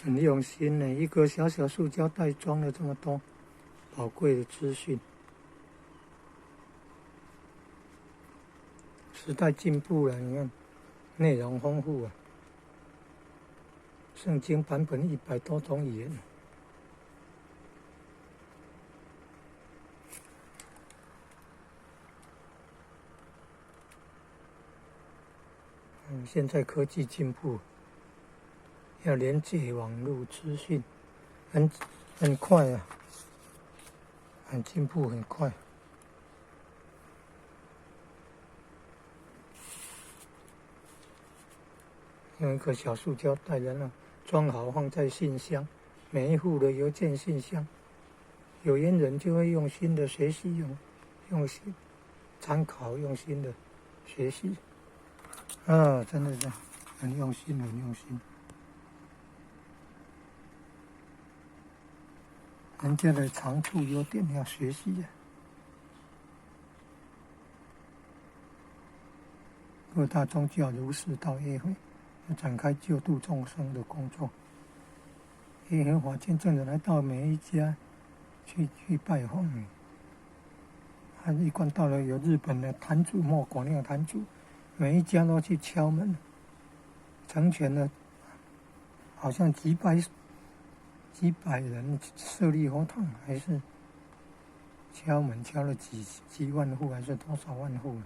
很用心呢，一个小小塑胶袋装了这么多宝贵的资讯。时代进步了，你看，内容丰富啊，圣经版本100多种语言。现在科技进步，要连接网络资讯，很快啊，很进步，很快。用一个小塑胶袋，然后装好放在信箱，每一户的邮件信箱。有缘人就会用心的学习，用心参考，用心的学习。真的是很用心，很用心。人家的长处优点要学习啊。各大宗教儒释道业会要展开救度众生的工作。耶和华见证人来到每一家去拜访。一贯到了有日本的坛主莫广亮坛主，每一家都去敲门，成全了好像几百人设立佛堂，还是敲门敲了几万户，还是多少万户。